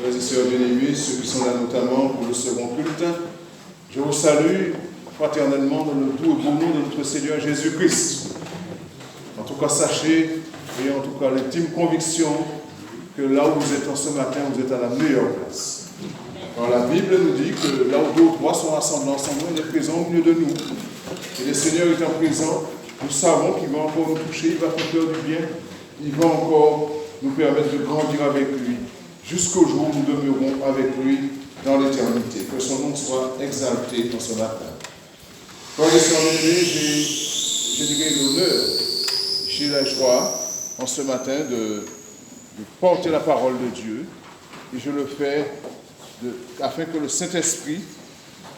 Frères et sœurs bien-aimés, ceux qui sont là notamment pour le second culte, je vous salue fraternellement dans le doux et beau nom de notre Seigneur Jésus-Christ. En tout cas, sachez, et en tout cas l'intime conviction, que là où vous êtes en ce matin, vous êtes à la meilleure place. Alors la Bible nous dit que là où deux ou trois sont rassemblés ensemble, il est présent au milieu de nous. Et le Seigneur étant présent, nous savons qu'il va encore nous toucher, il va nous faire du bien, il va encore nous permettre de grandir avec lui, jusqu'au jour où nous demeurons avec lui dans l'éternité. Que son nom soit exalté dans ce matin. Quand je suis emmené, j'ai l'honneur, j'ai la joie en ce matin de porter la parole de Dieu, et je le fais afin que le Saint-Esprit,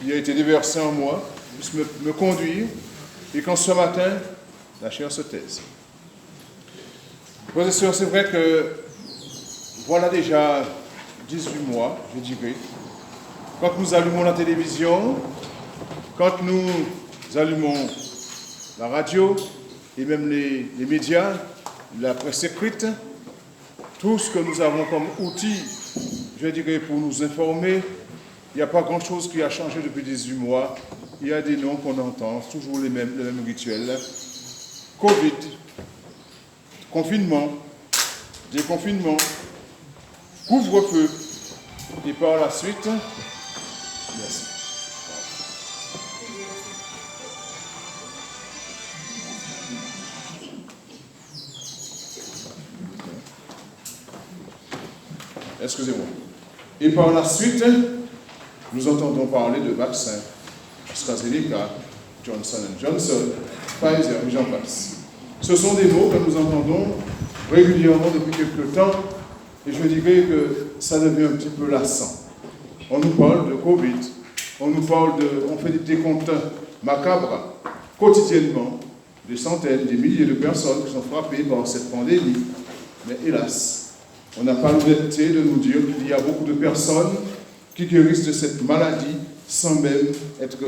qui a été déversé en moi, puisse me conduire, et qu'en ce matin, la chair se taise. Frères et sœurs, c'est vrai que voilà déjà 18 mois, je dirais, quand nous allumons la télévision, quand nous allumons la radio, et même les médias, la presse écrite, tout ce que nous avons comme outil, je dirais, pour nous informer, il n'y a pas grand-chose qui a changé depuis 18 mois. Il y a des noms qu'on entend, toujours les mêmes rituels. Covid, confinement, déconfinement, couvre-feu, et par la suite, merci. Excusez-moi. Et par la suite, nous entendons parler de vaccins, AstraZeneca, Johnson & Johnson, Pfizer, et j'en passe. Ce sont des mots que nous entendons régulièrement depuis quelque temps, et je dirais que ça devient un petit peu lassant. On nous parle de Covid, on fait des décomptes macabres quotidiennement, des centaines, des milliers de personnes qui sont frappées par cette pandémie. Mais hélas, on n'a pas l'honnêteté de nous dire qu'il y a beaucoup de personnes qui guérissent de cette maladie sans même être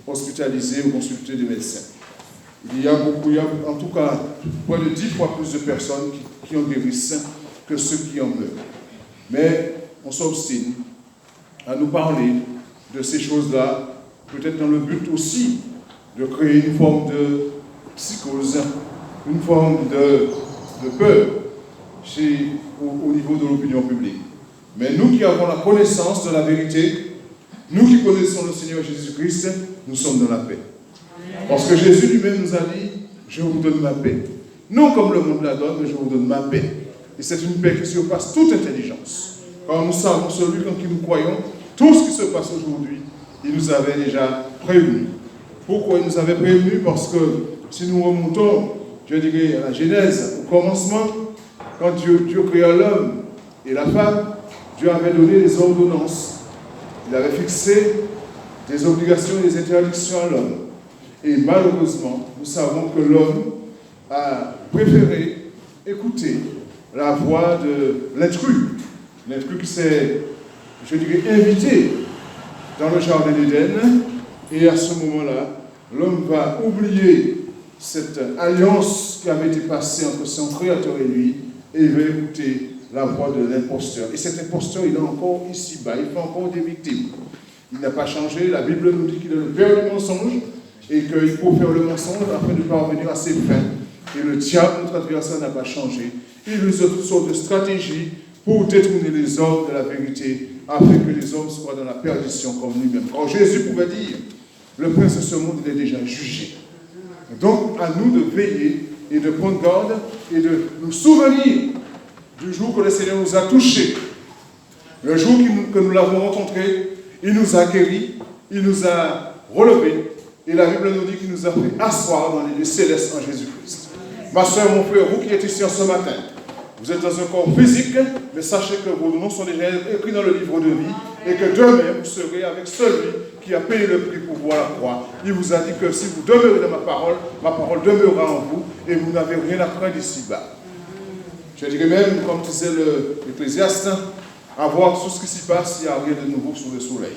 hospitalisées ou consultées des médecins. Il y a en tout cas près de 10 fois plus de personnes qui en guérissent que ceux qui en meurent. Mais on s'obstine à nous parler de ces choses-là, peut-être dans le but aussi de créer une forme de psychose, une forme de peur au niveau de l'opinion publique. Mais nous qui avons la connaissance de la vérité, nous qui connaissons le Seigneur Jésus-Christ, nous sommes dans la paix. Parce que Jésus lui-même nous a dit, je vous donne ma paix. Non comme le monde la donne, mais je vous donne ma paix. Et c'est une paix qui surpasse toute intelligence. Car nous savons celui en qui nous croyons, tout ce qui se passe aujourd'hui, il nous avait déjà prévenu. Pourquoi il nous avait prévenu? Parce que si nous remontons, je dirais, à la Genèse, au commencement, quand Dieu créa l'homme et la femme, Dieu avait donné des ordonnances. Il avait fixé des obligations et des interdictions à l'homme. Et malheureusement, nous savons que l'homme a préféré écouter la voix de l'intrus. L'intrus qui s'est, je dirais, invité dans le jardin d'Éden. Et à ce moment-là, l'homme va oublier cette alliance qui avait été passée entre son Créateur et lui, et il va écouter la voix de l'imposteur. Et cet imposteur, il est encore ici-bas, il fait encore des victimes. Il n'a pas changé, la Bible nous dit qu'il est le père du mensonge, et qu'il faut faire le mensonge afin de parvenir à ses fins. Et le diable, notre adversaire, n'a pas changé. Il use toutes sortes de stratégies pour détourner les hommes de la vérité, afin que les hommes soient dans la perdition comme lui-même. Quand Jésus pouvait dire, le prince de ce monde, il est déjà jugé. Donc, à nous de veiller et de prendre garde et de nous souvenir du jour que le Seigneur nous a touchés. Le jour que nous l'avons rencontré, il nous a guéris, il nous a relevés. Et la Bible nous dit qu'il nous a fait asseoir dans les lieux célestes en Jésus-Christ. Ma soeur, mon frère, vous qui êtes ici en ce matin, vous êtes dans un corps physique, mais sachez que vos noms sont déjà écrits dans le livre de vie et que demain, vous serez avec celui qui a payé le prix pour voir la croix. Il vous a dit que si vous demeurez dans ma parole demeurera en vous et vous n'avez rien à craindre ici-bas. Je dirais même, comme disait l'Ecclésiaste, à voir tout ce qui s'y passe, il n'y a rien de nouveau sous le soleil.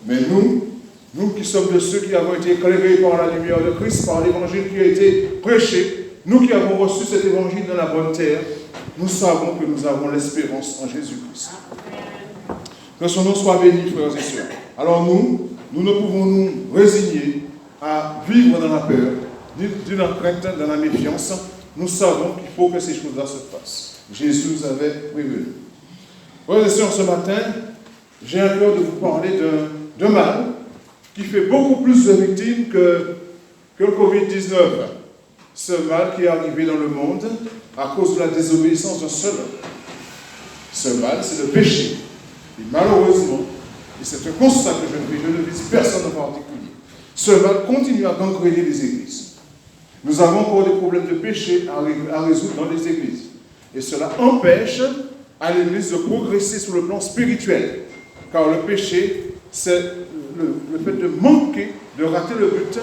Mais nous qui sommes de ceux qui avons été éclairés par la lumière de Christ, par l'évangile qui a été prêché, nous qui avons reçu cet évangile dans la bonne terre, nous savons que nous avons l'espérance en Jésus-Christ. Que son nom soit béni, frères et sœurs. Alors nous ne pouvons nous résigner à vivre dans la peur, ni dans la crainte, dans la méfiance. Nous savons qu'il faut que ces choses-là se fassent. Jésus nous avait prévenu. Frères et sœurs, ce matin, j'ai un cœur de vous parler d'un mal qui fait beaucoup plus de victimes que le Covid-19. Ce mal qui est arrivé dans le monde à cause de la désobéissance d'un seul homme. Ce mal, c'est le péché. Et malheureusement, et c'est un constat que je ne vise personne en particulier, ce mal continue à gangréner les églises. Nous avons encore des problèmes de péché à résoudre dans les églises. Et cela empêche à l'église de progresser sur le plan spirituel. Car le péché, c'est le fait de manquer, de rater le but,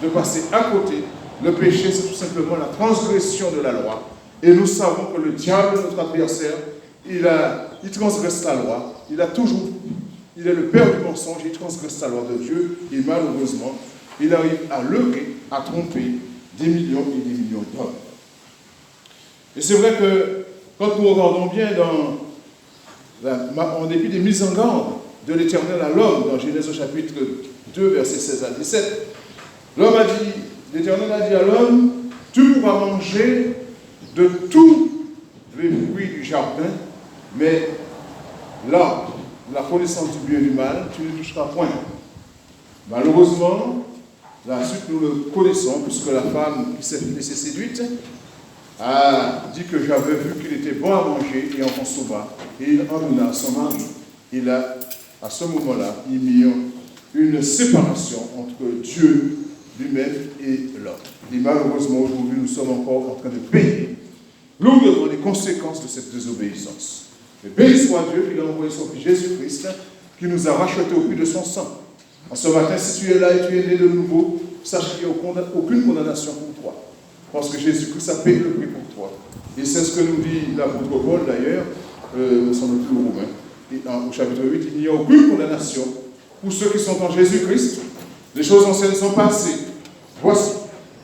de passer à côté. Le péché, c'est tout simplement la transgression de la loi. Et nous savons que le diable, notre adversaire, il transgresse la loi. Il est le père du mensonge, il transgresse la loi de Dieu. Et malheureusement, il arrive à leurrer, à tromper des millions et des millions d'hommes. Et c'est vrai que quand nous regardons bien en dépit des mises en garde de l'Éternel à l'homme, dans Genèse au chapitre 2, versets 16 à 17, l'Éternel a dit à l'homme, tu pourras manger de tous les fruits du jardin, mais l'arbre, la connaissance du bien et du mal, tu ne toucheras point. Malheureusement, la suite nous le connaissons, puisque la femme qui s'est laissée séduite a dit que j'avais vu qu'il était bon à manger et en consomma, et il emmena à son mari. Il a, à ce moment-là, il mit une séparation entre Dieu lui-même et l'homme. Et malheureusement, aujourd'hui, nous sommes encore en train de payer lourdement les conséquences de cette désobéissance. Mais béni soit Dieu qui a envoyé son Fils Jésus-Christ, qui nous a rachetés au prix de son sang. En ce matin, si tu es là et tu es né de nouveau, sache qu'il n'y a aucune condamnation pour toi. Parce que Jésus-Christ a payé le prix pour toi. Et c'est ce que nous dit l'apôtre Paul d'ailleurs, sans le plus Romain, au chapitre 8, il n'y a aucune condamnation pour ceux qui sont en Jésus-Christ. Les choses anciennes sont passées. Voici,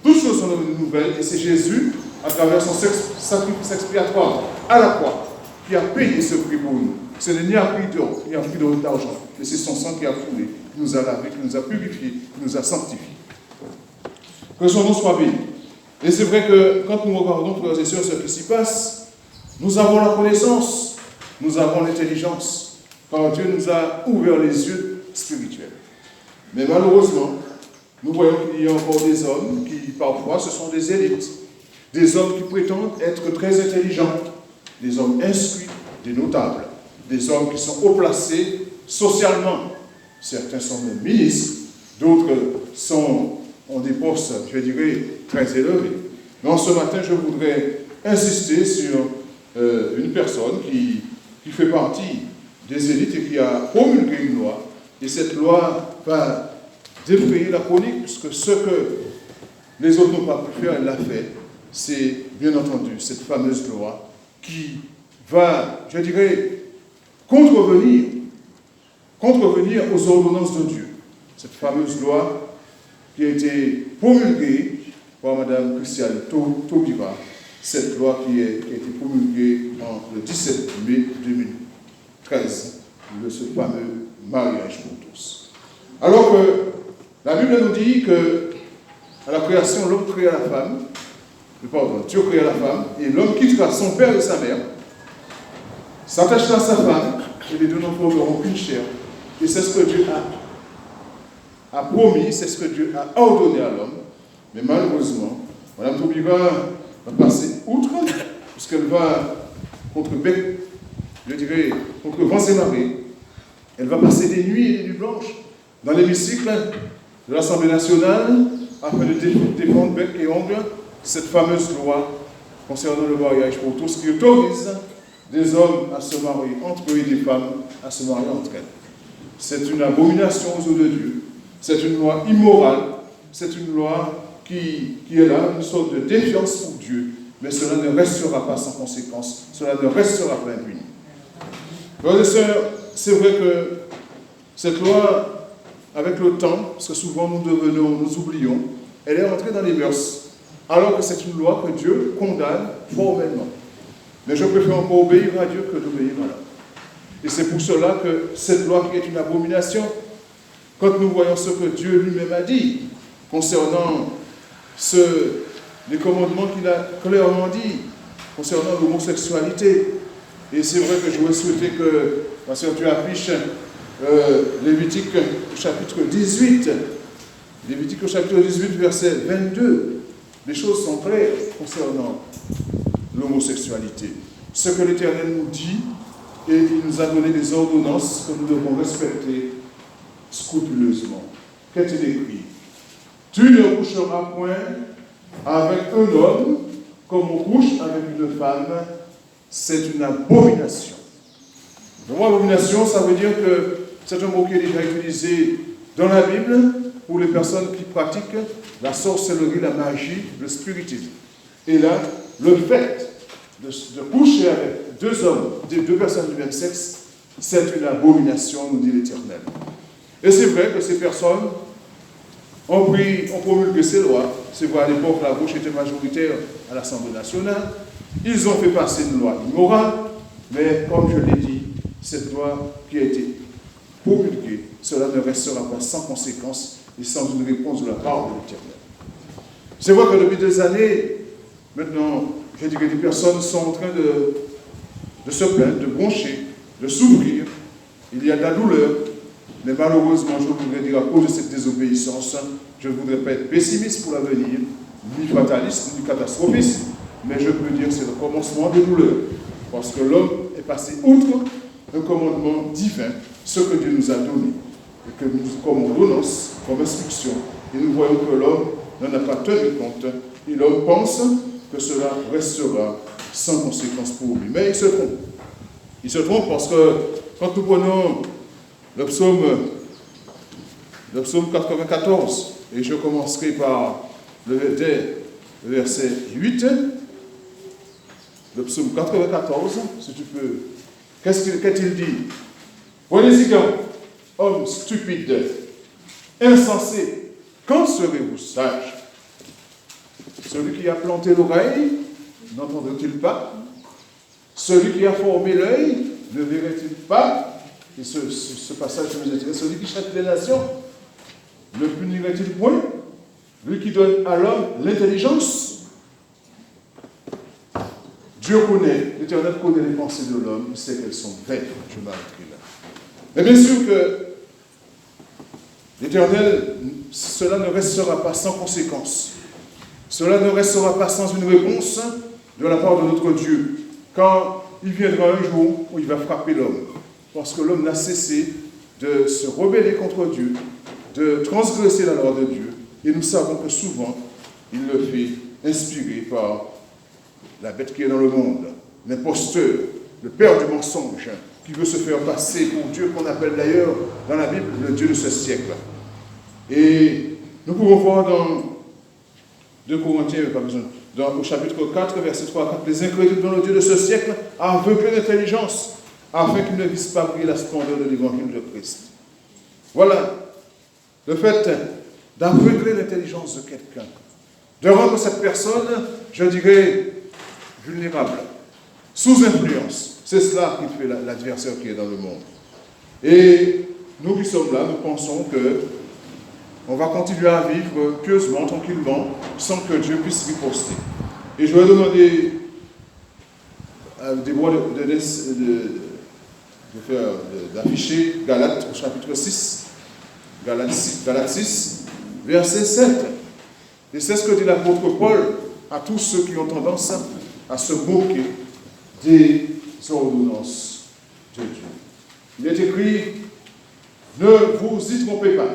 toutes choses sont nouvelles, et c'est Jésus, à travers son sacrifice expiatoire à la croix, qui a payé ce prix pour nous. Ce n'est ni un prix d'or, ni un prix d'argent, mais c'est son sang qui a coulé, qui nous a lavé, qui nous a purifié, qui nous a sanctifiés. Que son nom soit béni. Et c'est vrai que quand nous regardons, frères et sœurs, ce qui s'y passe, nous avons la connaissance, nous avons l'intelligence, car Dieu nous a ouvert les yeux spirituels. Mais malheureusement, nous voyons qu'il y a encore des hommes qui, parfois, ce sont des élites, des hommes qui prétendent être très intelligents, des hommes instruits, des notables, des hommes qui sont haut placés socialement. Certains sont même ministres, d'autres ont des postes, je dirais, très élevés. Mais en ce matin, je voudrais insister sur une personne qui fait partie des élites et qui a promulgué une loi. Et cette loi va défrayer la chronique, puisque ce que les autres n'ont pas pu faire, elle l'a fait. C'est, bien entendu, cette fameuse loi qui va, je dirais, contrevenir aux ordonnances de Dieu. Cette fameuse loi qui a été promulguée par Mme Christiane Taubira, cette loi qui a été promulguée le 17 mai 2013, ce fameux mariage pour tous. Alors que la Bible nous dit que à la création, l'homme créa la femme, Dieu créa la femme, et l'homme quittera son père et sa mère, s'attachera à sa femme, et les deux n'en formeront qu'une chair. Et c'est ce que Dieu a promis, c'est ce que Dieu a ordonné à l'homme. Mais malheureusement, Mme Taubira va passer outre, puisqu'elle va contre vents et marées. Elle va passer des nuits et des nuits blanches dans l'hémicycle de l'Assemblée nationale afin de défendre bec et ongle cette fameuse loi concernant le mariage pour tous qui autorise des hommes à se marier entre eux et des femmes à se marier entre elles. C'est une abomination aux yeux de Dieu. C'est une loi immorale. C'est une loi qui est là, une sorte de défiance pour Dieu. Mais cela ne restera pas sans conséquence. Cela ne restera pas impuni. Frères et sœurs, c'est vrai que cette loi, avec le temps, parce que souvent nous oublions, elle est entrée dans les mœurs. Alors que c'est une loi que Dieu condamne formellement. Mais je préfère encore obéir à Dieu que d'obéir à l'homme. Et c'est pour cela que cette loi qui est une abomination, quand nous voyons ce que Dieu lui-même a dit concernant les commandements qu'il a clairement dit, concernant l'homosexualité. Et c'est vrai que je voudrais souhaiter que, parce que tu affiches Lévitique chapitre 18, Lévitique au chapitre 18, verset 22, les choses sont claires concernant l'homosexualité. Ce que l'Éternel nous dit, et il nous a donné des ordonnances que nous devons respecter scrupuleusement. Qu'est-il écrit? Tu ne coucheras point avec un homme comme on couche avec une femme, c'est une abomination. Le mot abomination, ça veut dire que c'est un mot qui est déjà utilisé dans la Bible pour les personnes qui pratiquent la sorcellerie, la magie, le spiritisme. Et là, le fait de coucher avec deux hommes, deux personnes du même sexe, c'est une abomination, nous dit l'Éternel. Et c'est vrai que ces personnes ont promulgué ces lois. C'est vrai, à l'époque, la gauche était majoritaire à l'Assemblée nationale. Ils ont fait passer une loi immorale, mais comme je l'ai dit, cette loi qui a été promulguée, cela ne restera pas sans conséquence et sans une réponse de la part de l'Éternel. C'est vrai que depuis des années, maintenant, je dirais que des personnes sont en train de se plaindre, de broncher, de s'ouvrir. Il y a de la douleur, mais malheureusement, je voudrais dire, à cause de cette désobéissance, je ne voudrais pas être pessimiste pour l'avenir, ni fataliste, ni catastrophiste, mais je peux dire que c'est le commencement des douleurs, parce que l'homme est passé outre un commandement divin, ce que Dieu nous a donné, et que nous, comme ordonnance, comme instruction, et nous voyons que l'homme n'en a pas tenu compte, et l'homme pense que cela restera sans conséquence pour lui. Mais il se trompe. Il se trompe parce que quand nous prenons le psaume 94, et je commencerai par le verset 8, le psaume 94, si tu peux, qu'est-il dit? Prenez-y garde, homme stupide, insensé, quand serez-vous sage? Celui qui a planté l'oreille, n'entendrait-il pas? Celui qui a formé l'œil, ne verrait-il pas? Et ce passage nous intéresse. Celui qui châtie les nations, ne punirait-il point? Lui qui donne à l'homme l'intelligence. Dieu connaît, l'Éternel connaît les pensées de l'homme, il sait qu'elles sont vaines. Je m'arrêterai là. Mais bien sûr que l'Éternel, cela ne restera pas sans conséquence. Cela ne restera pas sans une réponse de la part de notre Dieu. Quand il viendra un jour où il va frapper l'homme. Parce que l'homme n'a cessé de se rebeller contre Dieu, de transgresser la loi de Dieu. Et nous savons que souvent, il le fait inspiré par la bête qui est dans le monde, l'imposteur, le père du mensonge, qui veut se faire passer pour Dieu, qu'on appelle d'ailleurs dans la Bible le Dieu de ce siècle. Et nous pouvons voir dans 2 Corinthiens, au chapitre 4, verset 3 à 4, les incrédules dont le Dieu de ce siècle a aveuglé l'intelligence, afin qu'ils ne vissent pas briller la splendeur de l'évangile de Christ. Voilà le fait d'aveugler l'intelligence de quelqu'un, de rendre cette personne, je dirais, vulnérable, sous influence. C'est cela qui fait l'adversaire qui est dans le monde. Et nous qui sommes là, nous pensons que on va continuer à vivre pieusement, tranquillement, sans que Dieu puisse riposter. Et je vais demander à Déborah d'afficher Galates au chapitre 6, Galates 6, verset 7. Et c'est ce que dit l'apôtre Paul à tous ceux qui ont tendance à se moquer des ordonnances de Dieu. Il est écrit, ne vous y trompez pas.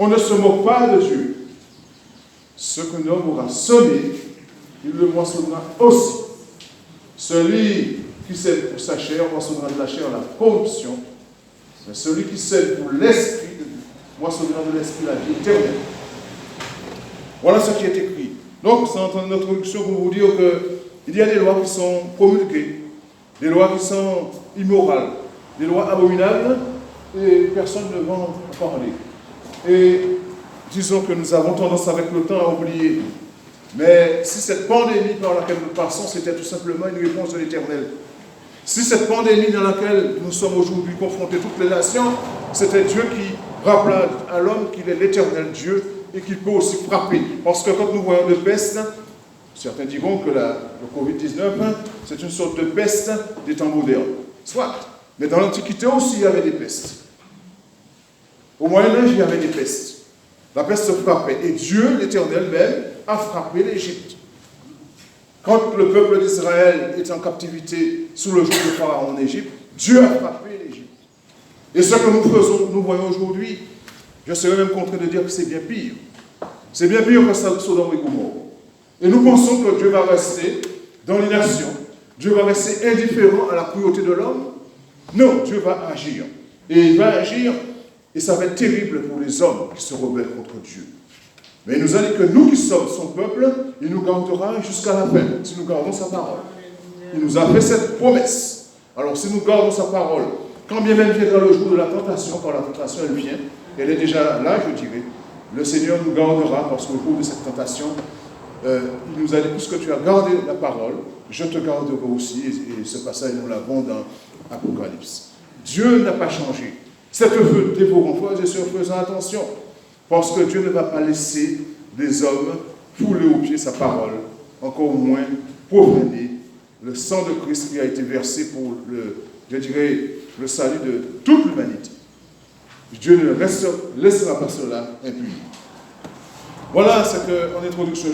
On ne se moque pas de Dieu. Ce qu'un homme aura semé, il le moissonnera aussi. Celui qui sème pour sa chair moissonnera de la chair la corruption. Mais celui qui sème pour l'esprit, moissonnera de l'esprit la vie éternelle. Voilà ce qui est écrit. Donc, c'est en notre introduction pour vous dire qu'il y a des lois qui sont promulguées, des lois qui sont immorales, des lois abominables, et personne ne va en parler. Et disons que nous avons tendance avec le temps à oublier. Mais si cette pandémie par laquelle nous passons, c'était tout simplement une réponse de l'Éternel. Si cette pandémie dans laquelle nous sommes aujourd'hui confrontés, toutes les nations, c'était Dieu qui rappela à l'homme qu'il est l'éternel Dieu et qu'il peut aussi frapper. Parce que quand nous voyons de peste, certains diront que le Covid-19, c'est une sorte de peste des temps modernes. Soit. Mais dans l'Antiquité aussi, il y avait des pestes. Au Moyen-Âge, il y avait des pestes. La peste frappait. Et Dieu, l'Éternel même, a frappé l'Égypte. Quand le peuple d'Israël est en captivité sous le joug de Pharaon en Égypte, Dieu a frappé l'Égypte. Et ce que nous voyons aujourd'hui, je serais même contraint de dire que c'est bien pire. C'est bien pire que Sodome et Gomorrhe. Et nous pensons que Dieu va rester dans l'inaction. Dieu va rester indifférent à la cruauté de l'homme. Non, Dieu va agir. Et il va agir, et ça va être terrible pour les hommes qui se rebellent contre Dieu. Mais il nous a dit que nous qui sommes son peuple, il nous gardera jusqu'à la fin, si nous gardons sa parole. Il nous a fait cette promesse. Alors si nous gardons sa parole, quand bien même viendra le jour de la tentation, quand la tentation elle vient, elle est déjà là, je dirais, le Seigneur nous gardera parce qu'au jour de cette tentation, il nous a dit, puisque tu as gardé la parole, je te garderai aussi. Et ce passage, nous l'avons dans Apocalypse. Dieu n'a pas changé. Cette feu dévorant, frères et sœurs, faisons attention. Parce que Dieu ne va pas laisser les hommes fouler au pied sa parole, encore moins profaner le sang de Christ qui a été versé pour le salut de toute l'humanité. Dieu ne laissera pas cela impuni. Voilà ce qu'en introduction,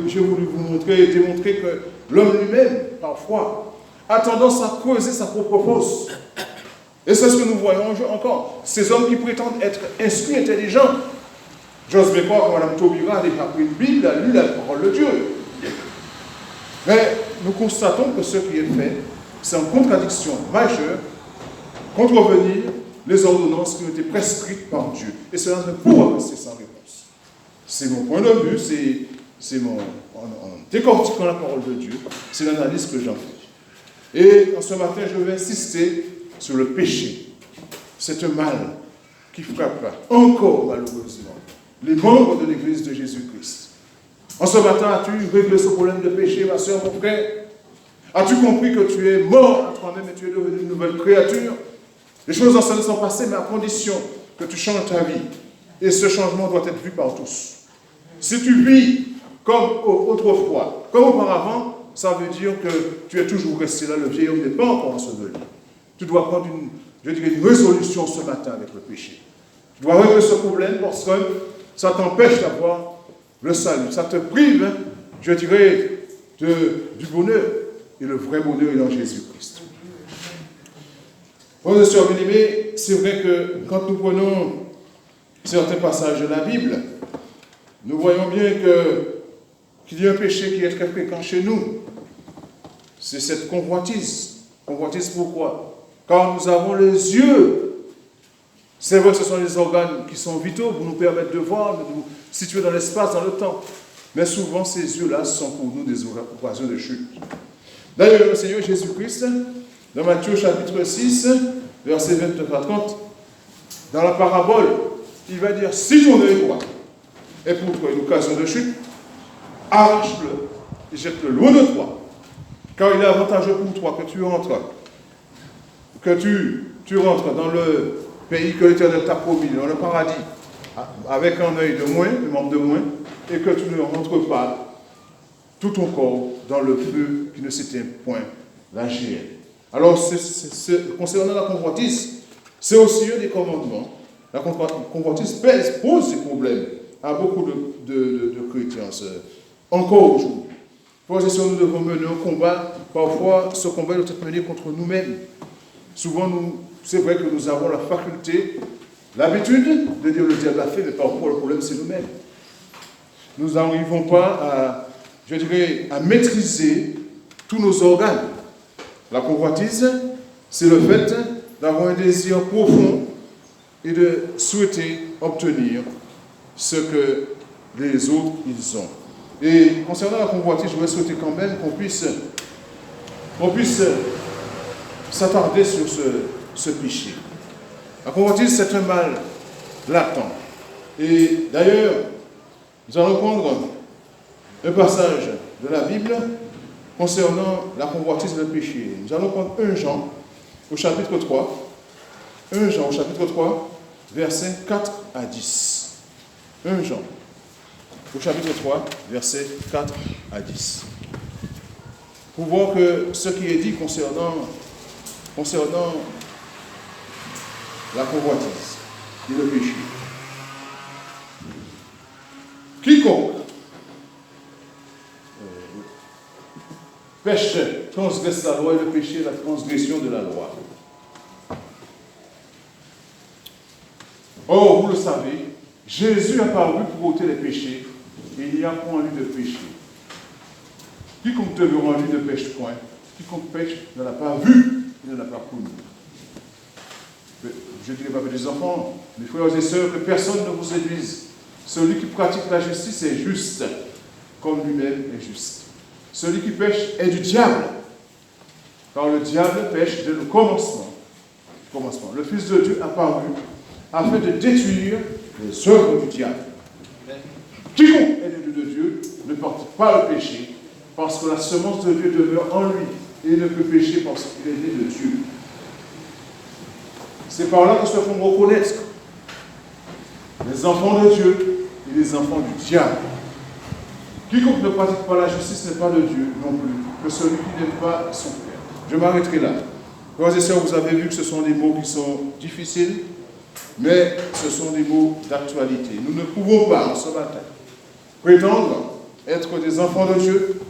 j'ai voulu vous montrer et démontrer que l'homme lui-même, parfois, a tendance à creuser sa propre fosse. Et c'est ce que nous voyons encore. Ces hommes qui prétendent être instruits, intelligents. J'ose bien croire que Mme Taubira a déjà pris une Bible, a lu la parole de Dieu. Mais nous constatons que ce qui est fait, c'est en contradiction majeure, contrevenir les ordonnances qui ont été prescrites par Dieu. Et cela ne pourra rester sans réponse. C'est mon point de vue, en décortiquant la parole de Dieu, c'est l'analyse que j'en fais. Et en ce matin, je vais insister sur le péché. C'est un mal qui frappe encore malheureusement les membres de l'Église de Jésus-Christ. En ce matin, as-tu réglé ce problème de péché, ma soeur, mon frère? As-tu compris que tu es mort à toi-même et tu es devenu une nouvelle créature? Les choses anciennes sont passées, mais à condition que tu changes ta vie. Et ce changement doit être vu par tous. Si tu vis comme autrefois, comme auparavant, ça veut dire que tu es toujours resté là, le vieil homme n'est pas encore enseveli. Tu dois prendre une résolution ce matin avec le péché. Tu dois régler ce problème parce que ça t'empêche d'avoir le salut. Ça te prive, je dirais, du bonheur. Et le vrai bonheur est en Jésus-Christ. Frères et sœurs bien-aimés, c'est vrai que quand nous prenons certains passages de la Bible, nous voyons bien qu'il y a un péché qui est très fréquent chez nous. C'est cette convoitise. Convoitise pourquoi? Car nous avons les yeux. C'est vrai que ce sont les organes qui sont vitaux pour nous permettre de voir, de nous situer dans l'espace, dans le temps. Mais souvent, ces yeux-là sont pour nous des occasions de chute. D'ailleurs, le Seigneur Jésus-Christ, dans Matthieu chapitre 6, verset 29 à 30, dans la parabole, il va dire, si ton œil droit est pour toi une occasion de chute, arrache-le et jette-le loin de toi. Car il est avantageux pour toi que tu rentres dans le pays que l'Éternel t'a promis, dans le paradis, avec un œil de moins, un membre de moins, et que tu ne rentres pas tout ton corps dans le feu qui ne s'éteint point, la géhenne. Alors, concernant la convoitise, c'est aussi un des commandements. La convoitise pose des problèmes à beaucoup de chrétiens, encore aujourd'hui. Pour ça, nous devons mener un combat. Parfois, ce combat doit être mené contre nous-mêmes. Souvent, c'est vrai que nous avons la faculté, l'habitude de dire le diable a fait, mais parfois le problème c'est nous-mêmes. Nous n'arrivons pas à maîtriser tous nos organes. La convoitise, c'est le fait d'avoir un désir profond et de souhaiter obtenir ce que les autres ils ont. Et concernant la convoitise, je voudrais souhaiter quand même qu'on puisse s'attarder sur ce péché. La convoitise, c'est un mal latent. Et d'ailleurs, nous allons prendre un passage de la Bible concernant la convoitise et le péché. Nous allons prendre 1 Jean au chapitre 3. 1 Jean au chapitre 3, versets 4 à 10. 1 Jean au chapitre 3, versets 4 à 10. Pour voir que ce qui est dit concernant la convoitise et le péché. Quiconque pêche, transgresse la loi, et le péché est la transgression de la loi. Or, vous le savez, Jésus a paru pour ôter les péchés, et il n'y a point en lui de péché. Quiconque demeure en lui ne pêche point. Quiconque pêche ne l'a pas vu, il ne l'a pas connu. Je ne dirais pas des enfants, mes frères et sœurs, que personne ne vous séduise. Celui qui pratique la justice est juste, comme lui-même est juste. Celui qui pêche est du diable, car le diable pêche dès le commencement. Le Fils de Dieu apparu afin de détruire les œuvres du diable. Quiconque est l'élu de Dieu ne porte pas le péché, parce que la semence de Dieu demeure en lui, et il ne peut pécher parce qu'il est né de Dieu. C'est par là que se font reconnaître les enfants de Dieu et les enfants du diable. Quiconque ne pratique pas la justice n'est pas de Dieu non plus, que celui qui n'aime pas son frère. Je m'arrêterai là. Frères et sœurs, vous avez vu que ce sont des mots qui sont difficiles, mais ce sont des mots d'actualité. Nous ne pouvons pas, en ce matin, prétendre être des enfants de Dieu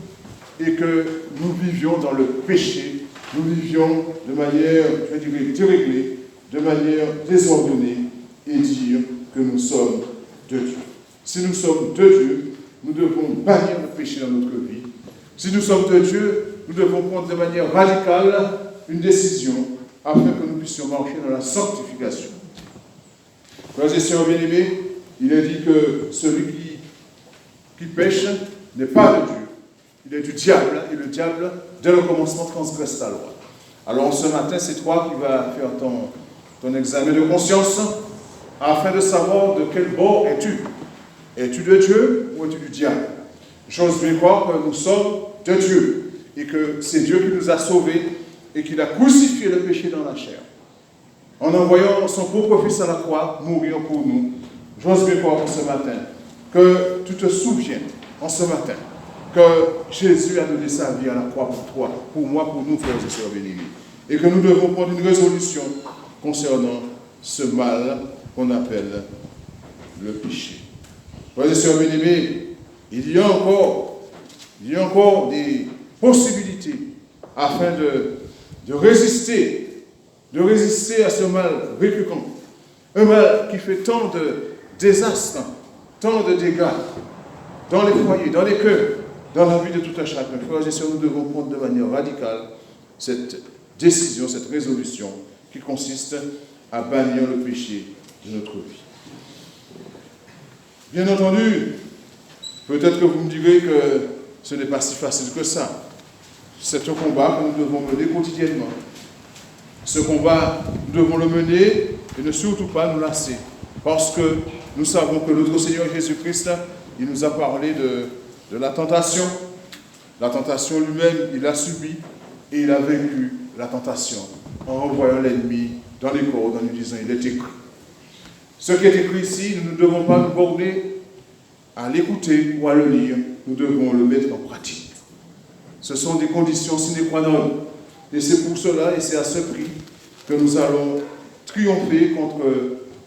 et que nous vivions dans le péché, nous vivions de manière, je dirais, déréglée, de manière désordonnée, et dire que nous sommes de Dieu. Si nous sommes de Dieu, nous devons bannir le péché dans notre vie. Si nous sommes de Dieu, nous devons prendre de manière radicale une décision afin que nous puissions marcher dans la sanctification. Frères et sœurs bien-aimés, il est dit que celui qui pêche n'est pas de Dieu. Il est du diable, et le diable, dès le commencement, transgresse la loi. Alors ce matin, c'est toi qui vas faire ton examen de conscience afin de savoir de quel bord es-tu. Es-tu de Dieu ou es-tu du diable? J'ose bien croire que nous sommes de Dieu et que c'est Dieu qui nous a sauvés et qu'il a crucifié le péché dans la chair. En envoyant son propre Fils à la croix mourir pour nous, j'ose bien croire en ce matin que tu te souviens en ce matin que Jésus a donné sa vie à la croix pour toi, pour moi, pour nous, frères et sœurs bien-aimés. Et que nous devons prendre une résolution concernant ce mal qu'on appelle le péché. Frères et sœurs bien-aimés, il y a encore des possibilités afin de résister à ce mal récurrent. Un mal qui fait tant de désastres, tant de dégâts dans les foyers, dans les cœurs, dans la vie de tout un chacun. Frères et sœurs, nous devons prendre de manière radicale cette décision, cette résolution qui consiste à bannir le péché de notre vie. Bien entendu, peut-être que vous me direz que ce n'est pas si facile que ça. C'est un combat que nous devons mener quotidiennement. Ce combat, nous devons le mener et ne surtout pas nous lasser. Parce que nous savons que notre Seigneur Jésus-Christ, il nous a parlé de la tentation. La tentation lui-même, il l'a subi et il a vécu la tentation en envoyant l'ennemi dans les cordes, en lui disant, il est écrit. Ce qui est écrit ici, nous ne devons pas nous borner à l'écouter ou à le lire, nous devons le mettre en pratique. Ce sont des conditions sine qua non. Et c'est pour cela, et c'est à ce prix, que nous allons triompher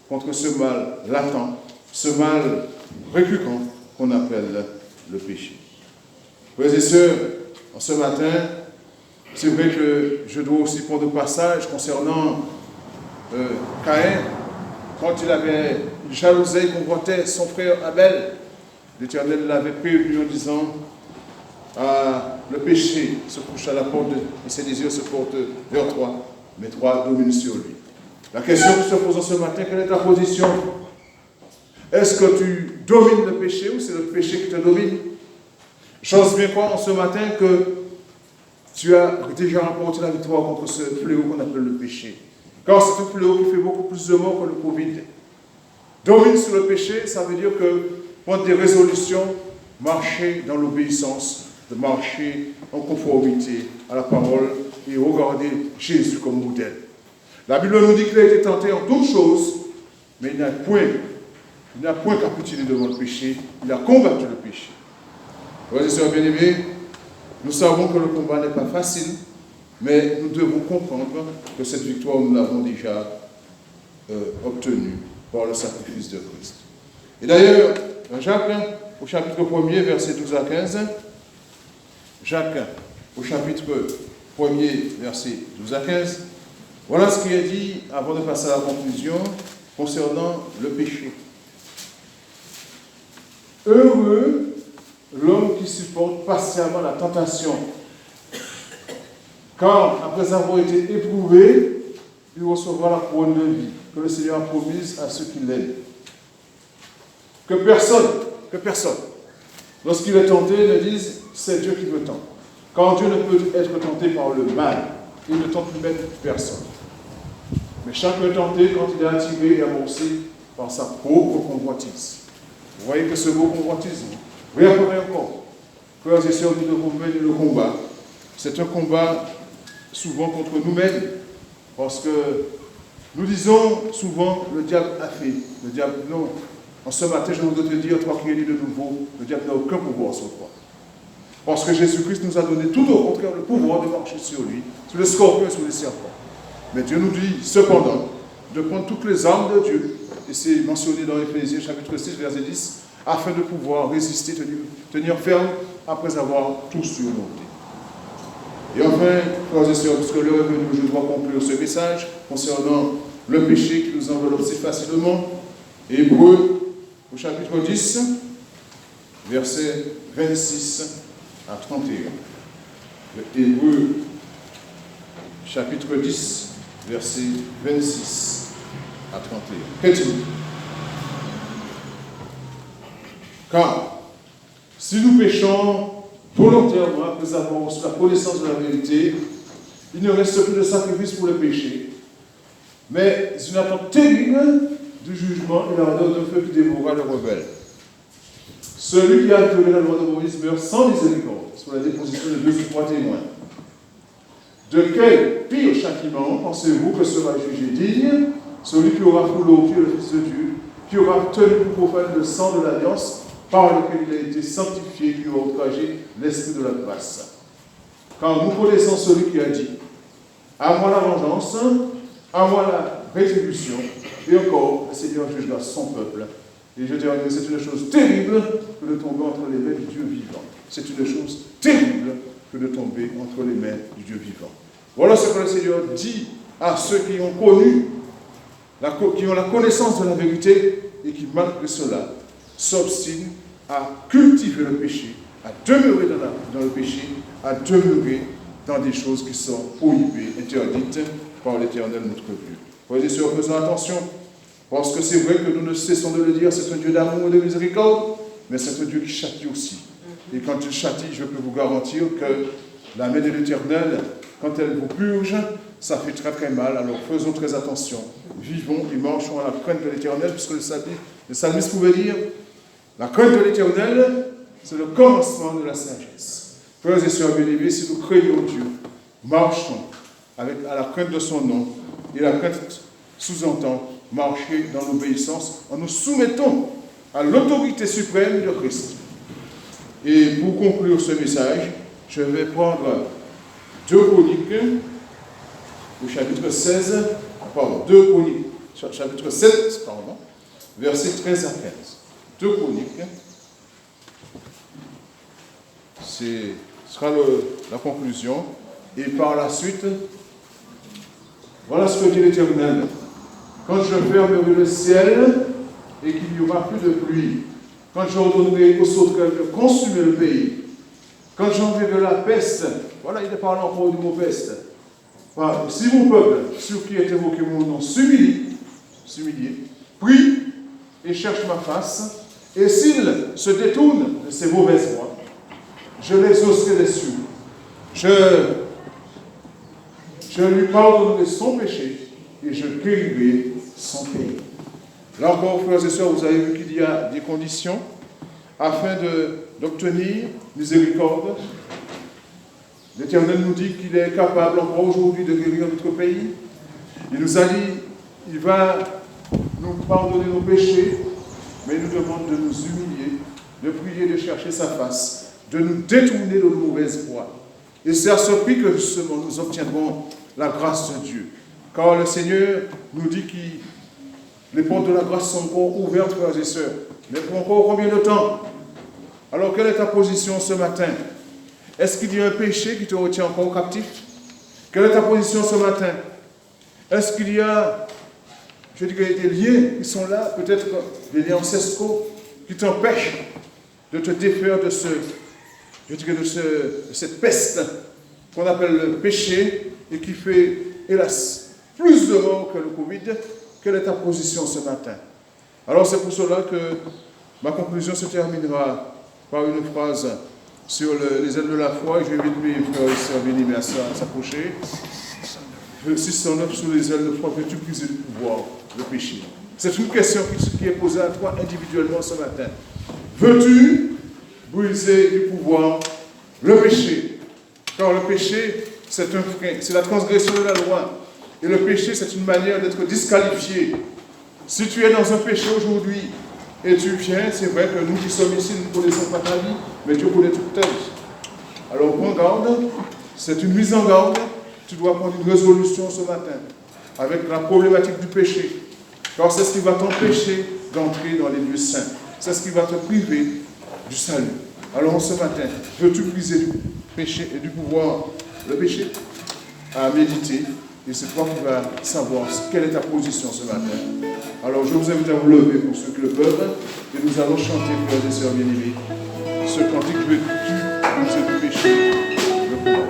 contre ce mal latent, ce mal récurrent qu'on appelle le péché. Frères et sœurs, en ce matin, c'est vrai que je dois aussi prendre passage concernant Caïn, quand il jalousait et convoitait son frère Abel. L'Éternel l'avait prévenu en disant, le péché se couche à la porte et ses désirs se portent vers toi, mais toi domine sur lui. La question que se pose ce matin, quelle est ta position? Est-ce que tu domines le péché ou c'est le péché qui te domine? J'ose bien croire en ce matin que tu as déjà remporté la victoire contre ce fléau qu'on appelle le péché. Car c'est un fléau qui fait beaucoup plus de morts que le Covid. Domine sur le péché, ça veut dire que prendre des résolutions, marcher dans l'obéissance de marcher en conformité à la parole et regarder Jésus comme modèle. La Bible nous dit qu'il a été tenté en toutes choses, mais il n'a point capitulé devant le péché, il a combattu le péché. Frères et sœurs bien-aimés, nous savons que le combat n'est pas facile, mais nous devons comprendre que cette victoire, nous l'avons déjà obtenue par le sacrifice de Christ. Et d'ailleurs, dans Jacques, au chapitre 1er, versets 12 à 15, Jacques, au chapitre 1er, versets 12 à 15, voilà ce qui est dit avant de passer à la conclusion concernant le péché. Heureux l'homme qui supporte patiemment la tentation, car après avoir été éprouvé, il recevra la couronne de vie que le Seigneur a promise à ceux qui l'aiment. Que personne, lorsqu'il est tenté, ne dise « c'est Dieu qui me tente ». Car Dieu ne peut être tenté par le mal, il ne tente même personne. Mais chacun est tenté quand il est attiré et amorcé par sa propre convoitise. Vous voyez que ce mot convoitise réapparaît encore. Frères et sœurs, nous devons mener le combat. C'est un combat souvent contre nous-mêmes, parce que nous disons souvent le diable a fait. Le diable, non. En ce matin, je voudrais te dire, toi qui es né de nouveau, le diable n'a aucun pouvoir sur toi. Parce que Jésus-Christ nous a donné tout au contraire le pouvoir de marcher sur lui, sur les scorpions et sur les serpents. Mais Dieu nous dit cependant de prendre toutes les armes de Dieu, et c'est mentionné dans Éphésiens chapitre 6, verset 10, afin de pouvoir résister, tenir ferme après avoir tout surmonté. Et enfin, frères et sœurs, puisque l'heure est venue, je dois conclure ce message concernant le péché qui nous enveloppe si facilement. Hébreux, au chapitre 10, versets 26 à 31. Hébreux, chapitre 10, versets 26 à 31. Qu'est-il dit ? Car, si nous péchons volontairement après avoir reçu la connaissance de la vérité, il ne reste plus de sacrifice pour le péché, mais une attente terrible du jugement et la ardeur de feu qui dévorera les rebelles. Celui qui a violé la loi de Moïse meurt sans miséricorde, sur la déposition de 2 ou 3 témoins. De quel pire châtiment pensez-vous que sera jugé digne celui qui aura foulé au pied le Fils de Dieu, qui aura tenu pour profane le sang de l'alliance par lequel il a été sanctifié, qui aura outragé l'esprit de la grâce. Car nous connaissons celui qui a dit « À moi la vengeance, à moi la rétribution, et encore, le Seigneur jugera son peuple. » Et je termine, c'est une chose terrible que de tomber entre les mains du Dieu vivant. C'est une chose terrible que de tomber entre les mains du Dieu vivant. Voilà ce que le Seigneur dit à ceux qui ont connu, qui ont la connaissance de la vérité et qui, malgré cela, s'obstinent à cultiver le péché, à demeurer dans le péché, à demeurer dans des choses qui sont prohibées, interdites par l'Éternel notre Dieu. Frères et sœurs, faisons attention, parce que c'est vrai que nous ne cessons de le dire, c'est un Dieu d'amour et de miséricorde, mais c'est un Dieu qui châtie aussi. Et quand il châtie, je peux vous garantir que la main de l'Éternel, quand elle vous purge, ça fait très très mal. Alors faisons très attention. Vivons et marchons à la crainte de l'Éternel, puisque le psalmiste pouvait dire, la crainte de l'Éternel, c'est le commencement de la sagesse. Frères et sœurs bien-aimés, si nous craignons Dieu, marchons à la crainte de son nom, et la crainte sous-entend marcher dans l'obéissance en nous soumettons à l'autorité suprême de Christ. Et pour conclure ce message, je vais prendre 2 Chroniques au chapitre 16, pardon, 2 Chroniques, chapitre 7, pardon, versets 13 à 15. 2 Chroniques, ce sera la conclusion, et par la suite, voilà ce que dit l'Éternel. Quand je fermerai le ciel et qu'il n'y aura plus de pluie, quand j'ordonnerai aux sauterelles de consumer le pays, quand j'enverrai la peste, voilà, il parle encore du mot peste. Voilà, si mon peuple, sur qui est évoqué mon nom, s'humilie, prie et cherche ma face, et s'il se détourne de ses mauvaises voies, je l'exaucerai des cieux. Je lui pardonnerai son péché et je guérirai son pays. Là encore, frères et sœurs, vous avez vu qu'il y a des conditions afin d'obtenir miséricorde, L'Éternel nous dit qu'il est capable encore aujourd'hui de guérir notre pays. Il nous a dit, il va nous pardonner nos péchés, mais il nous demande de nous humilier, de prier, de chercher sa face, de nous détourner de nos mauvaises voies. Et c'est à ce prix que justement nous obtiendrons la grâce de Dieu. Car le Seigneur nous dit que les portes de la grâce sont encore ouvertes, frères et sœurs. Mais pour encore combien de temps? Alors quelle est ta position ce matin? Est-ce qu'il y a un péché qui te retient encore captif? Quelle est ta position ce matin? Est-ce qu'il y a, je dirais, des liens qui sont là, peut-être des liens ancestraux, qui t'empêchent de te défaire de cette peste qu'on appelle le péché et qui fait, hélas, plus de morts que le Covid? Quelle est ta position ce matin? Alors c'est pour cela que ma conclusion se terminera par une phrase sur les ailes de la foi, et je invite mes frères et sœurs bien-aimés à s'approcher. 609, sous les ailes de foi, veux-tu briser le pouvoir, le péché? C'est une question qui est posée à toi individuellement ce matin. Veux-tu briser du pouvoir le péché? Car le péché, c'est un frein, c'est la transgression de la loi. Et le péché, c'est une manière d'être disqualifié. Si tu es dans un péché aujourd'hui, et tu viens, c'est vrai que nous qui sommes ici, nous ne connaissons pas ta vie, mais Dieu connaît toute ta vie. Alors prends garde, c'est une mise en garde, tu dois prendre une résolution ce matin, avec la problématique du péché. Car c'est ce qui va t'empêcher d'entrer dans les lieux saints. C'est ce qui va te priver du salut. Alors ce matin, veux-tu briser du péché et du pouvoir, le péché, à méditer? Et c'est toi qui vas savoir quelle est ta position ce matin. Alors je vous invite à vous lever pour ceux qui le peuvent. Et nous allons chanter, frères et sœurs bien-aimés, ce cantique, veux-tu briser du péché, le pouvoir.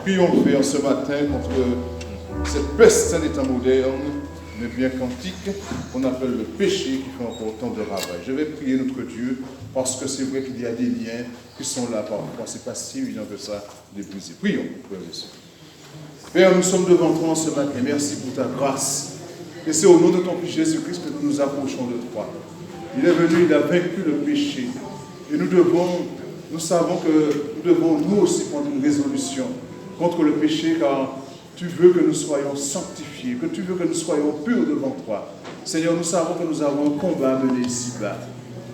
Prions, Père, ce matin contre cette peste des temps modernes, mais bien qu'antique, qu'on appelle le péché qui fait encore tant de ravage. Je vais prier notre Dieu, parce que c'est vrai qu'il y a des liens qui sont là parfois. Ce n'est pas si évident que ça de les briser. Prions, frères et sœurs. Père, nous sommes devant toi ce matin. Merci pour ta grâce. Et c'est au nom de ton Fils Jésus-Christ que nous nous approchons de toi. Il est venu, il a vaincu le péché. Et nous savons que nous devons nous aussi prendre une résolution contre le péché, car tu veux que nous soyons sanctifiés, que tu veux que nous soyons purs devant toi. Seigneur, nous savons que nous avons un combat à mener ici-bas.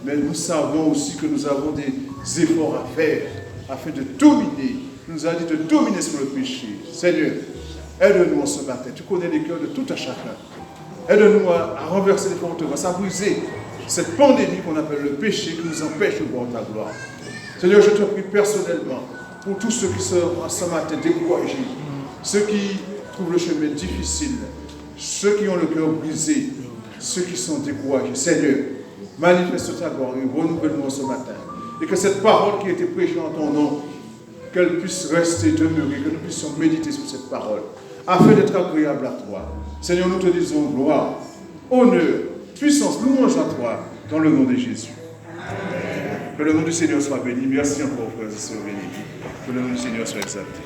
Mais nous savons aussi que nous avons des efforts à faire afin de dominer. Tu nous as dit de dominer sur le péché. Seigneur, aide-nous en ce matin. Tu connais les cœurs de tout un chacun. Aide-nous à renverser les forteresses, à briser cette pandémie qu'on appelle le péché qui nous empêche de voir ta gloire. Seigneur, je te prie personnellement pour tous ceux qui sont ce matin découragés, ceux qui trouvent le chemin difficile, ceux qui ont le cœur brisé, ceux qui sont découragés. Seigneur, manifeste ta gloire et renouvelle-nous ce matin. Et que cette parole qui a été prêchée en ton nom, qu'elle puisse rester demeurée, que nous puissions méditer sur cette parole, afin d'être agréable à toi. Seigneur, nous te disons gloire, honneur, puissance, louange à toi, dans le nom de Jésus. Amen. Que le nom du Seigneur soit béni. Merci encore, frères et sœurs bénis. Que le nom du Seigneur soit exalté.